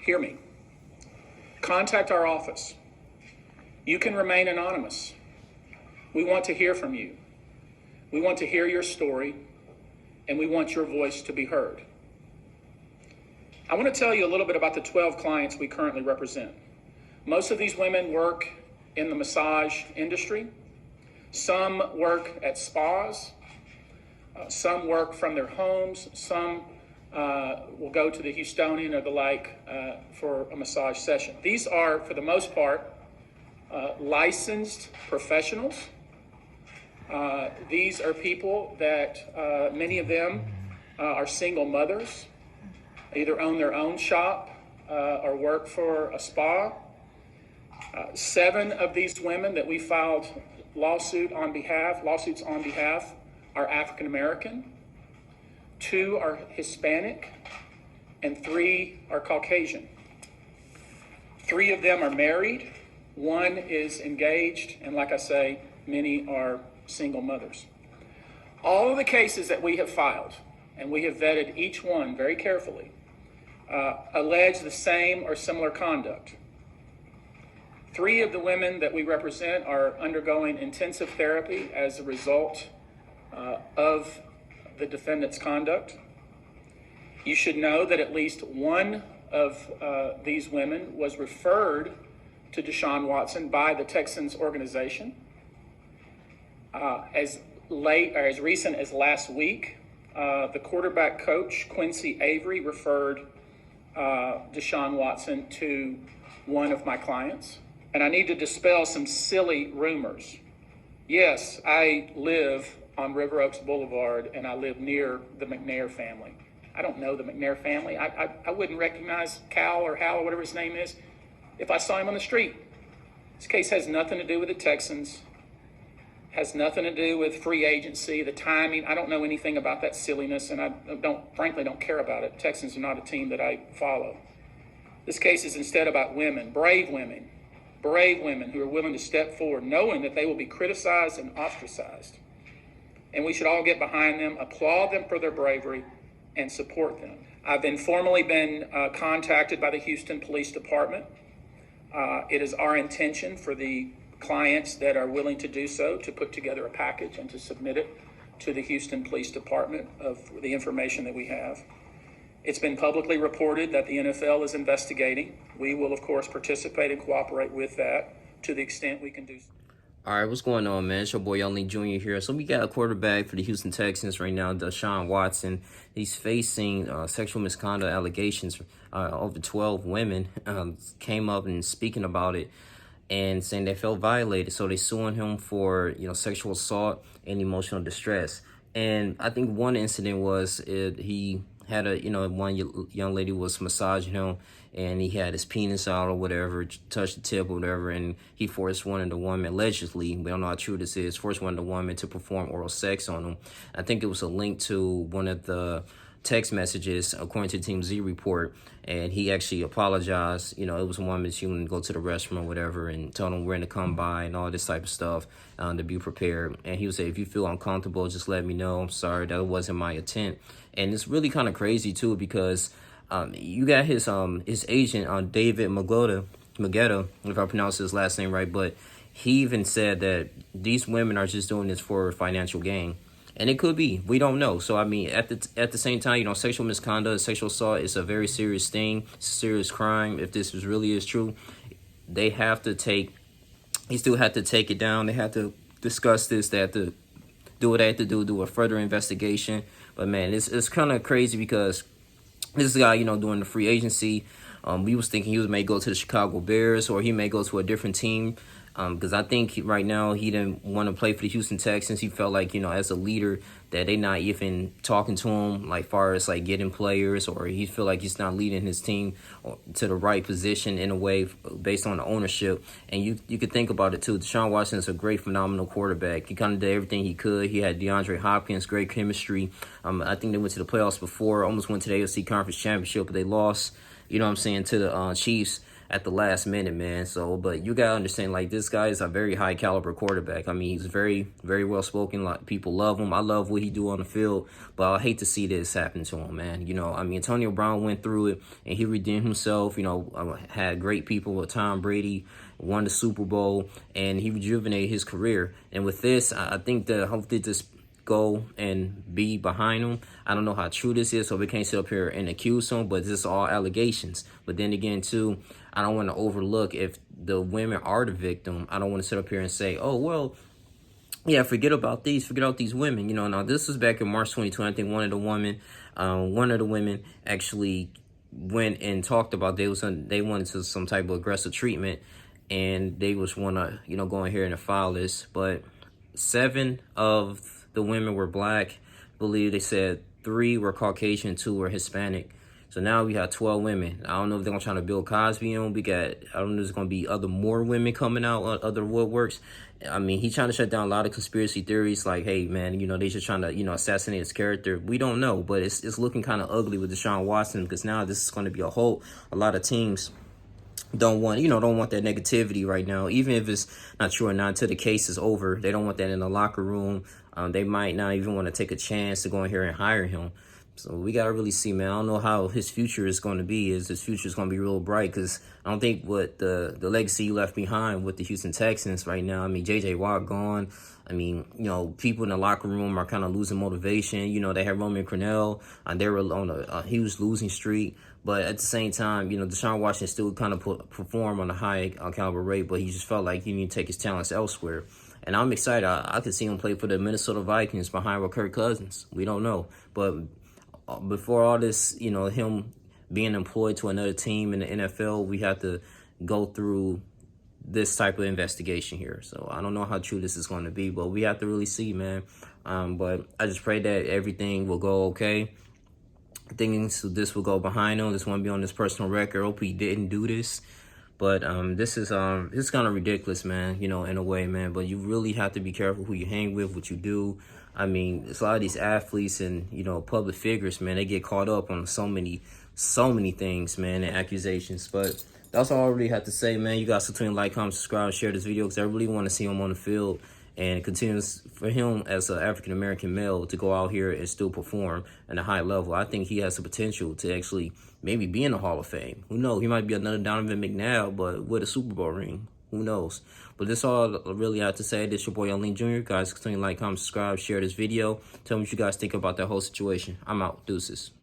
hear me. Contact our office. You can remain anonymous. We want to hear from you. We want to hear your story, and we want your voice to be heard. I want to tell you a little bit about the 12 clients we currently represent. Most of these women work in the massage industry. Some work at spas. Some work from their homes. Some will go to the Houstonian or the like for a massage session. These are, for the most part, licensed professionals. These are people that many of them are single mothers, either own their own shop or work for a spa. 7 of these women that we filed lawsuits on behalf are African American, 2 are Hispanic, and 3 are Caucasian. 3 of them are married, 1 is engaged, and like I say, many are single mothers. All of the cases that we have filed, and we have vetted each one very carefully, allege the same or similar conduct. 3 of the women that we represent are undergoing intensive therapy as a result of the defendant's conduct. You should know that at least one of these women was referred to Deshaun Watson by the Texans organization. As recent as last week, the quarterback coach, Quincy Avery, referred Deshaun Watson to one of my clients. And I need to dispel some silly rumors. Yes, I live on River Oaks Boulevard, and I live near the McNair family. I don't know the McNair family. I wouldn't recognize Cal or Hal or whatever his name is if I saw him on the street. This case has nothing to do with the Texans, has nothing to do with free agency, the timing. I don't know anything about that silliness, and I frankly don't care about it. Texans are not a team that I follow. This case is instead about women, brave women who are willing to step forward, knowing that they will be criticized and ostracized. And we should all get behind them, applaud them for their bravery, and support them. I've informally been contacted by the Houston Police Department. It is our intention for the clients that are willing to do so to put together a package and to submit it to the Houston Police Department of the information that we have. It's been publicly reported that the NFL is investigating. We will, of course, participate and cooperate with that to the extent we can do so. All right, what's going on, man? It's your boy, Young Lee Jr. here. So we got a quarterback for the Houston Texans right now, Deshaun Watson. He's facing sexual misconduct allegations. Over 12 women came up and speaking about it and saying they felt violated. So they suing him for, sexual assault and emotional distress. And I think one incident was he had one young lady was massaging him, and he had his penis out or whatever, touched the tip or whatever, and he forced one of the women, allegedly, we don't know how true this is, forced one of the women to perform oral sex on him. I think it was a link to one of the text messages, according to the Team Z report, and he actually apologized. It was a woman, she wanted to go to the restroom or whatever, and told him when to come by and all this type of stuff, to be prepared. And he would say, if you feel uncomfortable, just let me know. I'm sorry, that wasn't my intent. And it's really kind of crazy too, because you got his agent, David Magetta, if I pronounce his last name right, but he even said that these women are just doing this for financial gain. And it could be. We don't know. So, I mean, at the same time, sexual misconduct, sexual assault is a very serious thing. It's a serious crime. If this really is true, he still had to take it down. They had to discuss this. They had to do what they had to do a further investigation. But, man, it's kind of crazy because this guy, doing the free agency, we was thinking he may go to the Chicago Bears or he may go to a different team. Because I think right now he didn't want to play for the Houston Texans. He felt like, as a leader, that they not even talking to him, like far as like getting players, or he feel like he's not leading his team to the right position in a way based on the ownership. And you could think about it too. Deshaun Watson is a great, phenomenal quarterback. He kind of did everything he could. He had DeAndre Hopkins, great chemistry. I think they went to the playoffs before, almost went to the AFC Conference Championship, but they lost, to the Chiefs. at the last minute, man. So, but you gotta understand, like, this guy is a very high caliber quarterback. I mean, he's very, very well spoken. Like, people love him. I love what he do on the field, but I hate to see this happen to him, man. You know, I mean, Antonio Brown went through it and he redeemed himself. You know, had great people with Tom Brady, won the Super Bowl, and he rejuvenated his career. And with this, I think that hopefully this go and be behind him. I don't know how true this is, so we can't sit up here and accuse him, but this is all allegations. But then again, too, I don't want to overlook if the women are the victim. I don't want to sit up here and say, oh, well, yeah, forget about these women. You know, now this was back in March 2020. I think one of the women actually went and talked about they wanted to some type of aggressive treatment, and they was want to, you know, go in here and file this. But 7 of the women were black. I believe they said 3 were Caucasian, 2 were Hispanic. So now we have 12 women. I don't know if they're gonna try to build Cosby on. I don't know if there's gonna be more women coming out, other woodworks. I mean, he's trying to shut down a lot of conspiracy theories. Like, hey, man, you know, they just trying to, you know, assassinate his character. We don't know, but it's looking kind of ugly with Deshaun Watson, because now this is going to be a lot of teams don't want that negativity right now, even if it's not true or not, until the case is over. They don't want that in the locker room. They might not even want to take a chance to go in here and hire him. So we got to really see, man. I don't know how his future is going to be. His future is going to be real bright, because I don't think what the legacy you left behind with the Houston Texans right now. I mean, J.J. Watt gone. I mean, you know, people in the locker room are kind of losing motivation. You know, they had Roman Cornell, and they were on a huge losing streak. But at the same time, you know, Deshaun Watson still kind of perform on a high caliber rate, but he just felt like he needed to take his talents elsewhere. And I'm excited. I could see him play for the Minnesota Vikings behind Kirk Cousins. We don't know. But before all this, you know, him being employed to another team in the NFL, we have to go through this type of investigation here. So I don't know how true this is going to be, but we have to really see, man. But I just pray that everything will go okay. Things this will go behind him. This won't be on his personal record. Hope he didn't do this. But this is it's kind of ridiculous, man, you know, in a way, man. But you really have to be careful who you hang with, what you do. I mean, it's a lot of these athletes and, you know, public figures, man, they get caught up on so many things, man, and accusations. But that's all I really have to say, man. You guys continue to like, comment, subscribe, share this video, because I really want to see him on the field, and continues for him as an African-American male to go out here and still perform at a high level. I think he has the potential to actually maybe be in the Hall of Fame. Who knows? He might be another Donovan McNabb, but with a Super Bowl ring. Who knows? But this all I really have to say. This is your boy, Young Jr. Guys, continue to like, comment, subscribe, share this video. Tell me what you guys think about that whole situation. I'm out. Deuces.